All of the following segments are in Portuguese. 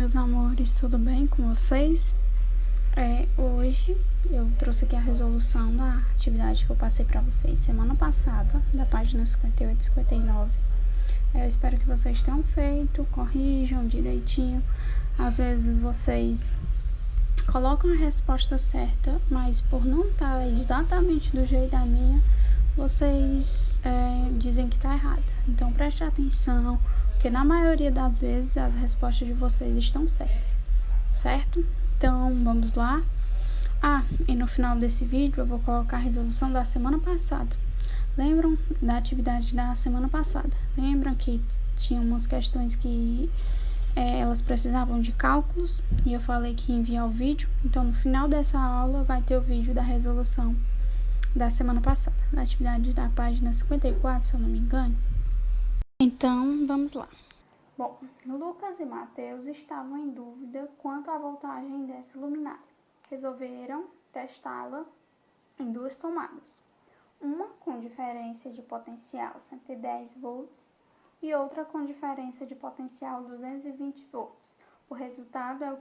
meus amores, tudo bem com vocês? Hoje eu trouxe aqui a resolução da atividade que eu passei para vocês semana passada, da página 58 e 59. Eu espero que vocês tenham feito, corrijam direitinho. Às vezes vocês colocam a resposta certa, mas por não estar exatamente do jeito da minha, vocês dizem que está errada. Então preste atenção, porque na maioria das vezes as respostas de vocês estão certas, certo? Então vamos lá. E no final desse vídeo eu vou colocar a resolução da semana passada. Lembram da atividade da semana passada? Lembram que tinha umas questões que elas precisavam de cálculos e eu falei que ia enviar o vídeo? Então no final dessa aula vai ter o vídeo da resolução da semana passada, da atividade da página 54, se eu não me engano. Então vamos lá. Bom, Lucas e Mateus estavam em dúvida quanto à voltagem dessa luminária. Resolveram testá-la em duas tomadas, uma com diferença de potencial 110 volts e outra com diferença de potencial 220 volts. O resultado é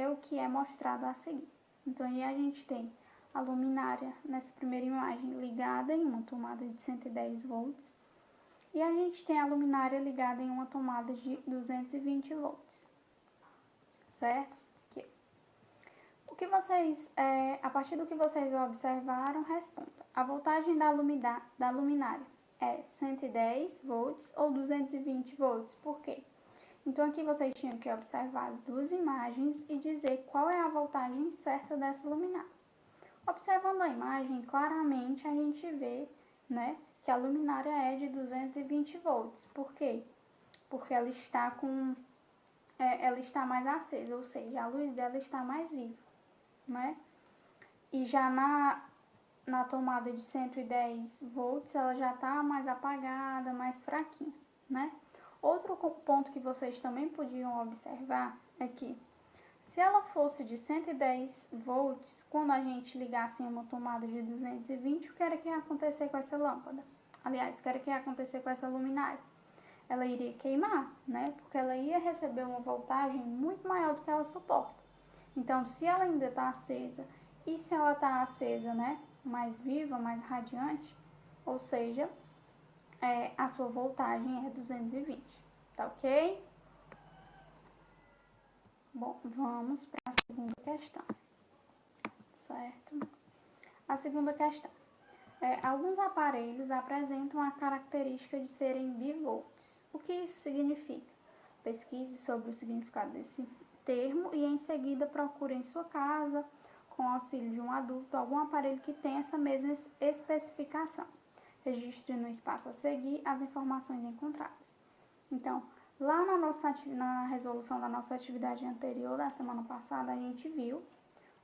o que é mostrado a seguir. Então, aí a gente tem a luminária nessa primeira imagem ligada em uma tomada de 110 volts e a gente tem a luminária ligada em uma tomada de 220 volts, certo? Aqui. A partir do que vocês observaram, responda. A voltagem da luminária é 110 volts ou 220 volts? Por quê? Então, aqui vocês tinham que observar as duas imagens e dizer qual é a voltagem certa dessa luminária. Observando a imagem, claramente a gente vê, que a luminária é de 220 volts. Por quê? Porque ela está mais acesa, ou seja, a luz dela está mais viva, E já na tomada de 110 volts, ela já está mais apagada, mais fraquinha, Outro ponto que vocês também podiam observar é que, se ela fosse de 110 volts, quando a gente ligasse em uma tomada de 220, o que era que ia acontecer com essa lâmpada? Aliás, o que era que ia acontecer com essa luminária? Ela iria queimar, Porque ela ia receber uma voltagem muito maior do que ela suporta. Então, se ela ainda está acesa, e se ela está acesa, mais viva, mais radiante, ou seja, a sua voltagem é 220, tá ok? Bom, vamos para a segunda questão, certo? A segunda questão. Alguns aparelhos apresentam a característica de serem bivolts. O que isso significa? Pesquise sobre o significado desse termo e em seguida procure em sua casa, com o auxílio de um adulto, algum aparelho que tenha essa mesma especificação. Registre no espaço a seguir as informações encontradas. Então, lá na resolução da nossa atividade anterior, da semana passada, a gente viu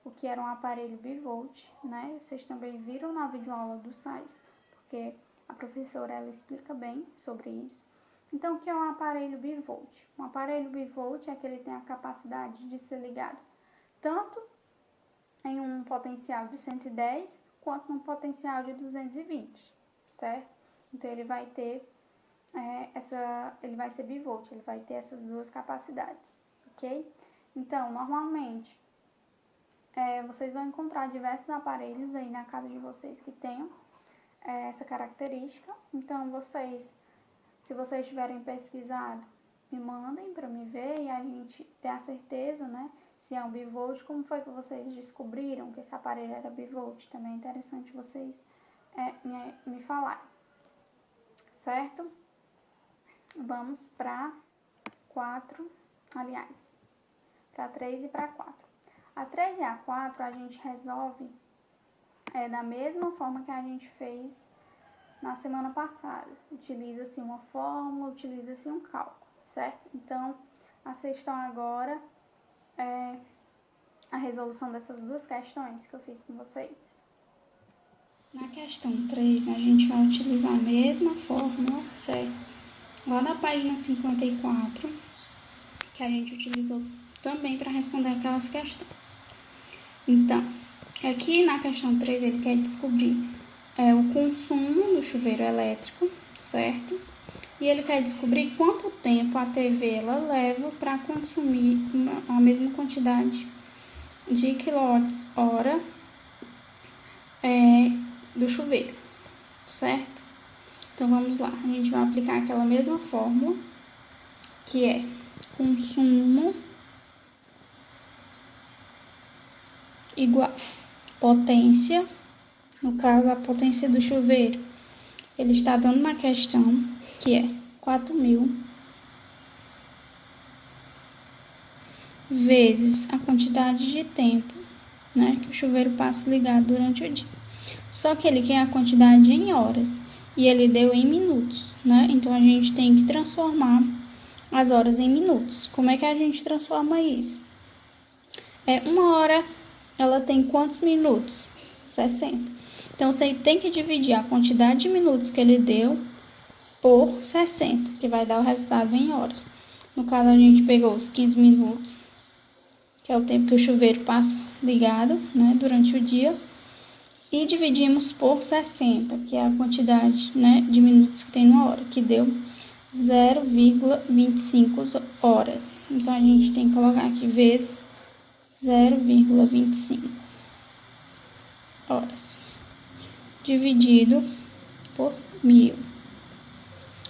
o que era um aparelho bivolt, Vocês também viram na videoaula do SAIS, porque a professora ela explica bem sobre isso. Então, o que é um aparelho bivolt? Um aparelho bivolt é que ele tem a capacidade de ser ligado tanto em um potencial de 110 quanto num potencial de 220, certo? Então, ele vai ter ele vai ser bivolt, ele vai ter essas duas capacidades, ok? Então, normalmente, vocês vão encontrar diversos aparelhos aí na casa de vocês que tenham essa característica. Então, se vocês tiverem pesquisado, me mandem para me ver e a gente ter a certeza, se é um bivolt, como foi que vocês descobriram que esse aparelho era bivolt? Também é interessante vocês me falarem, certo? Vamos para 3 e para 4. A 3 e a 4 a gente resolve da mesma forma que a gente fez na semana passada. Utiliza-se uma fórmula, utiliza-se um cálculo, certo? Então, assistam agora a resolução dessas duas questões que eu fiz com vocês. Na questão 3, a gente vai utilizar a mesma fórmula, certo? Lá na página 54, que a gente utilizou também para responder aquelas questões. Então, aqui na questão 3, ele quer descobrir o consumo do chuveiro elétrico, certo? E ele quer descobrir quanto tempo a TV ela leva para consumir a mesma quantidade de quilowatts-hora do chuveiro, certo? Então vamos lá, a gente vai aplicar aquela mesma fórmula, que é consumo igual potência, no caso a potência do chuveiro, ele está dando na questão que é 4.000 vezes a quantidade de tempo, né, que o chuveiro passa ligado durante o dia. Só que ele quer a quantidade em horas e ele deu em minutos, né? Então a gente tem que transformar as horas em minutos. Como é que a gente transforma isso? Uma hora, ela tem quantos minutos? 60. Então você tem que dividir a quantidade de minutos que ele deu por 60, que vai dar o resultado em horas. No caso, a gente pegou os 15 minutos, que é o tempo que o chuveiro passa ligado, né, durante o dia, e dividimos por 60, que é a quantidade, né, de minutos que tem numa hora, que deu 0,25 horas. Então, a gente tem que colocar aqui vezes 0,25 horas, dividido por 1.000.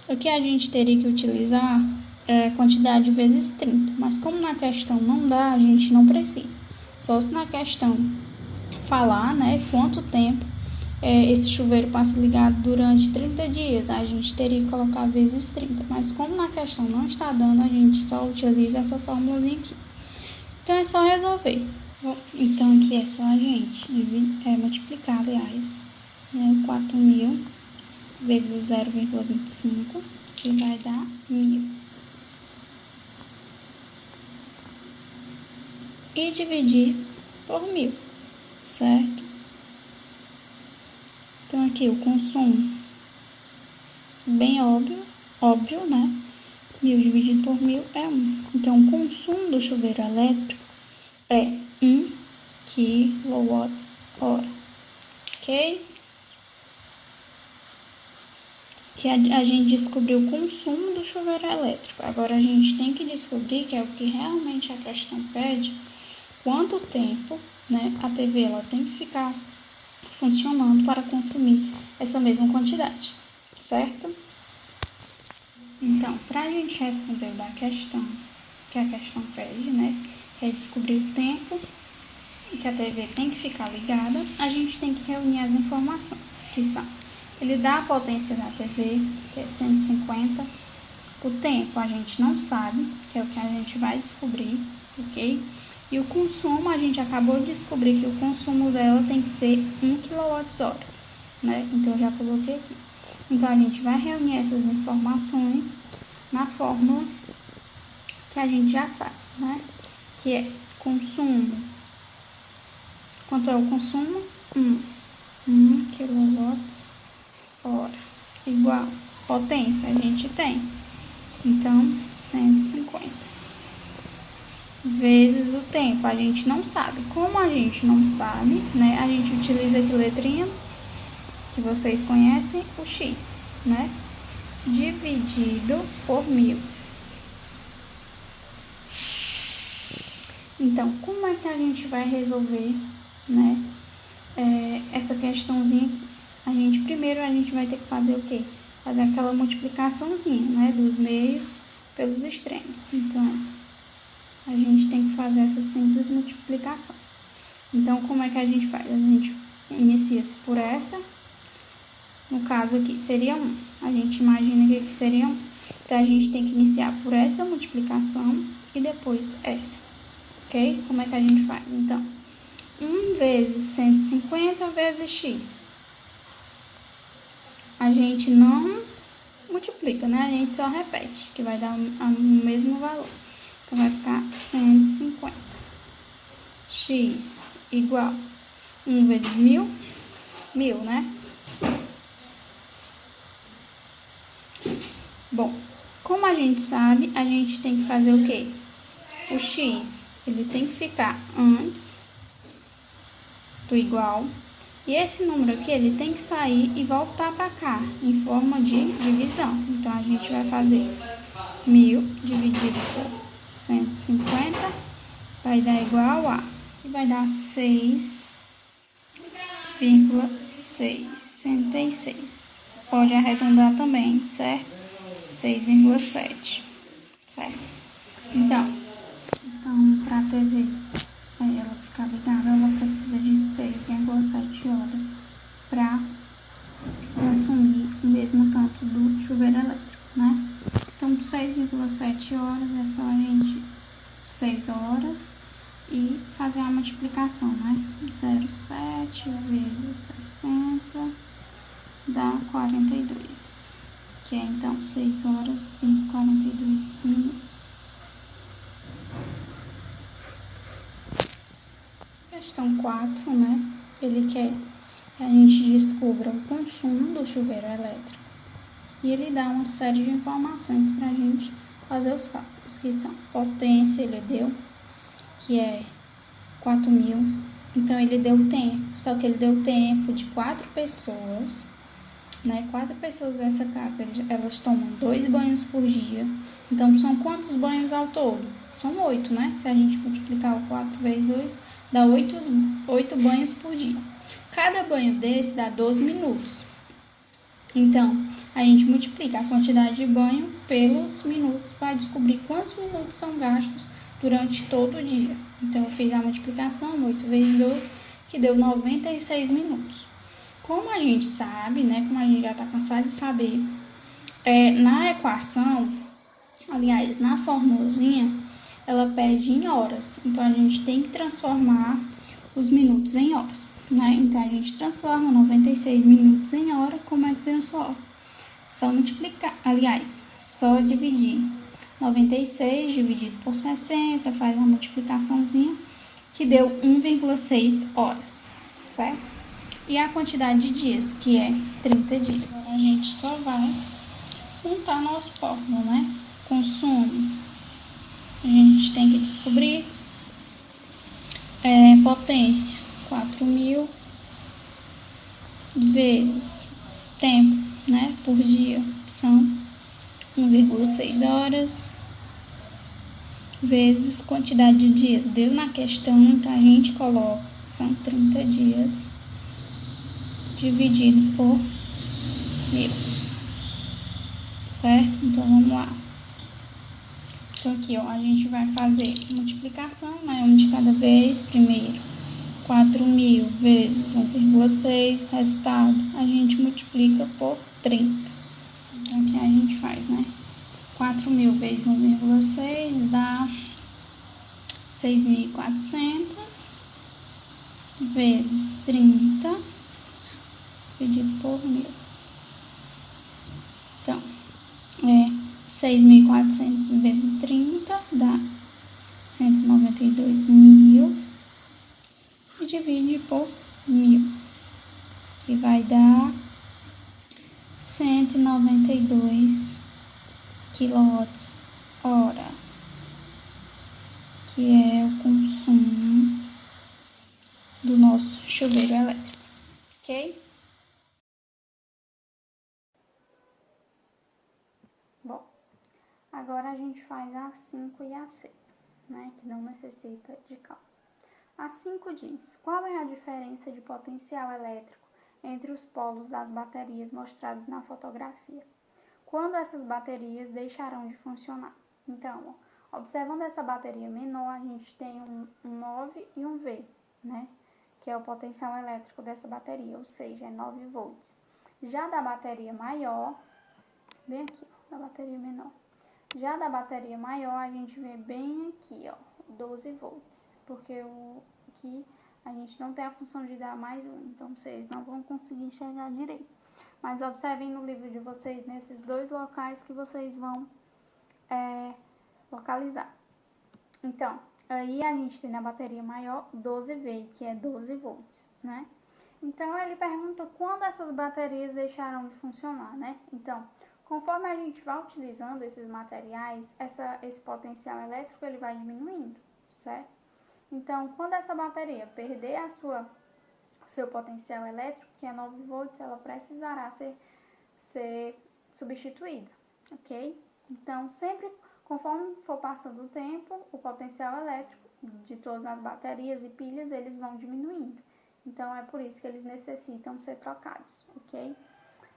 O que a gente teria que utilizar é a quantidade vezes 30, mas como na questão não dá, a gente não precisa. Só se na questão falar, né, quanto tempo esse chuveiro passa ligado durante 30 dias, a gente teria que colocar vezes 30, mas como na questão não está dando, a gente só utiliza essa fórmulazinha aqui. Então é só resolver. Então aqui é só a gente multiplicar, aliás, né, 4.000 vezes o 0,25, que vai dar 1.000. E dividir por 1.000, certo? Então aqui o consumo, bem óbvio, né? 1.000 dividido por 1.000 é 1. Então o consumo do chuveiro elétrico é 1 kWh, ok? Que a gente descobriu o consumo do chuveiro elétrico. Agora a gente tem que descobrir, que é o que realmente a questão pede, quanto tempo, né, a TV ela tem que ficar funcionando para consumir essa mesma quantidade, certo? Então, para a gente responder da questão, que a questão pede, né, é descobrir o tempo que a TV tem que ficar ligada, a gente tem que reunir as informações, que são: ele dá a potência da TV, que é 150, o tempo a gente não sabe, que é o que a gente vai descobrir, ok? E o consumo, a gente acabou de descobrir que o consumo dela tem que ser 1 kWh, né? Então, eu já coloquei aqui. Então, a gente vai reunir essas informações na fórmula que a gente já sabe, né? Que é consumo. Quanto é o consumo? 1 kWh igual potência, a gente tem. Então, 150. Vezes o tempo, a gente não sabe. Como a gente não sabe, né, a gente utiliza aqui letrinha que vocês conhecem, o x, né, dividido por 1.000. Então, como é que a gente vai resolver, né, essa questãozinha aqui? Primeiro a gente vai ter que fazer o quê? Fazer aquela multiplicaçãozinha, né, dos meios pelos extremos. Então, a gente tem que fazer essa simples multiplicação. Então, como é que a gente faz? A gente inicia-se por essa. No caso aqui, seria 1. A gente imagina que aqui seria 1. Então, a gente tem que iniciar por essa multiplicação e depois essa. Ok? Como é que a gente faz? Então, 1 vezes 150 vezes x. A gente não multiplica, né? A gente só repete, que vai dar o mesmo valor. Então, vai ficar 150. X igual 1 vezes 1.000, 1.000, né? Bom, como a gente sabe, a gente tem que fazer o quê? O x, ele tem que ficar antes do igual E esse número aqui, ele tem que sair e voltar para cá, em forma de divisão. Então, a gente vai fazer 1000 dividido por 150, vai dar igual a, que vai dar 6,66. Pode arredondar também, certo? 6,7, certo? Então, para a TV ela ficar ligada, ela precisa de 6,7 horas para consumir o mesmo tanto do chuveiro elétrico, né? Então, 6,7 horas é só a gente 6 horas e fazer a multiplicação, né? 0,7 vezes 60 dá 42, que é então 6 horas e 42 minutos. Questão 4, né? Ele quer que a gente descubra o consumo do chuveiro elétrico. E ele dá uma série de informações para a gente fazer os cálculos, que são potência, ele deu, que é 4.000. Então, ele deu tempo, só que ele deu tempo de 4 pessoas, né? 4 pessoas dessa casa, elas tomam 2 banhos por dia. Então, são quantos banhos ao todo? São 8, né? Se a gente multiplicar o 4 vezes 2, dá 8 banhos por dia. Cada banho desse dá 12 minutos. Então, a gente multiplica a quantidade de banho pelos minutos para descobrir quantos minutos são gastos durante todo o dia. Então, eu fiz a multiplicação, 8 vezes 12, que deu 96 minutos. Como a gente sabe, né, como a gente já está cansado de saber, na equação, aliás, na formulazinha, ela pede em horas. Então, a gente tem que transformar os minutos em horas, né? Então, a gente transforma 96 minutos em hora. Como é que transforma? Só multiplicar, aliás, só dividir 96 dividido por 60, faz uma multiplicaçãozinha, que deu 1,6 horas, certo? E a quantidade de dias, que é 30 dias. Agora a gente só vai juntar nossa fórmula, né? Consumo, a gente tem que descobrir potência, 4.000 vezes tempo, né, por dia, são 1,6 horas, vezes quantidade de dias, deu na questão, então a gente coloca, são 30 dias, dividido por 1.000, certo? Então, vamos lá. Então, aqui, ó, a gente vai fazer multiplicação, né, um de cada vez. Primeiro, 4.000 vezes 1,6, resultado, a gente multiplica por 30. Então, aqui a gente faz, né, 4.000 vezes 1,6 dá 6.400 vezes 30 dividido por 1.000. Então, 6.400 vezes 30 dá 192.000 e divide por 1.000, que vai dar 192 kWh, que é o consumo do nosso chuveiro elétrico, ok? Bom, agora a gente faz a 5 e a 6, né, que não necessita de cálculo. A 5 diz: qual é a diferença de potencial elétrico entre os polos das baterias mostrados na fotografia? Quando essas baterias deixarão de funcionar? Então, observando essa bateria menor, a gente tem um 9 e um V, né? Que é o potencial elétrico dessa bateria, ou seja, é 9 volts. Já da bateria maior, bem aqui, ó, da bateria menor. Já da bateria maior, a gente vê bem aqui, ó, 12 volts, porque aqui a gente não tem a função de dar mais um, então vocês não vão conseguir enxergar direito. Mas observem no livro de vocês, nesses dois locais que vocês vão localizar. Então, aí a gente tem na bateria maior 12V, que é 12 volts, né? Então, ele pergunta quando essas baterias deixarão de funcionar, né? Então, conforme a gente vai utilizando esses materiais, esse potencial elétrico ele vai diminuindo, certo? Então, quando essa bateria perder a sua seu potencial elétrico, que é 9 volts, ela precisará ser substituída, ok? Então, sempre conforme for passando o tempo, o potencial elétrico de todas as baterias e pilhas, eles vão diminuindo. Então, é por isso que eles necessitam ser trocados, ok?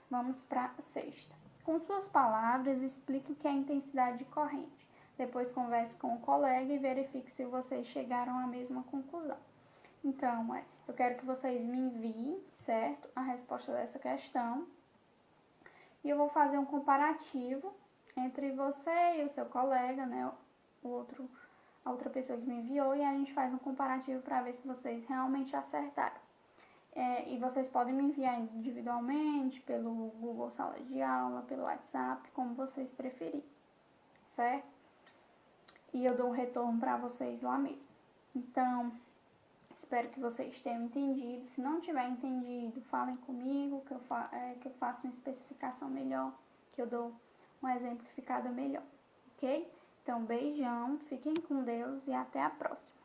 Vamos para a sexta. Com suas palavras, explique o que é intensidade de corrente. Depois converse com o colega e verifique se vocês chegaram à mesma conclusão. Então, eu quero que vocês me enviem, certo, a resposta dessa questão. E eu vou fazer um comparativo entre você e o seu colega, né, a outra pessoa que me enviou, e a gente faz um comparativo para ver se vocês realmente acertaram. E vocês podem me enviar individualmente, pelo Google Sala de Aula, pelo WhatsApp, como vocês preferirem, certo? E eu dou um retorno para vocês lá mesmo. Então, espero que vocês tenham entendido. Se não tiver entendido, falem comigo, que eu faço uma especificação melhor, que eu dou uma exemplificada melhor, ok? Então, beijão, fiquem com Deus e até a próxima.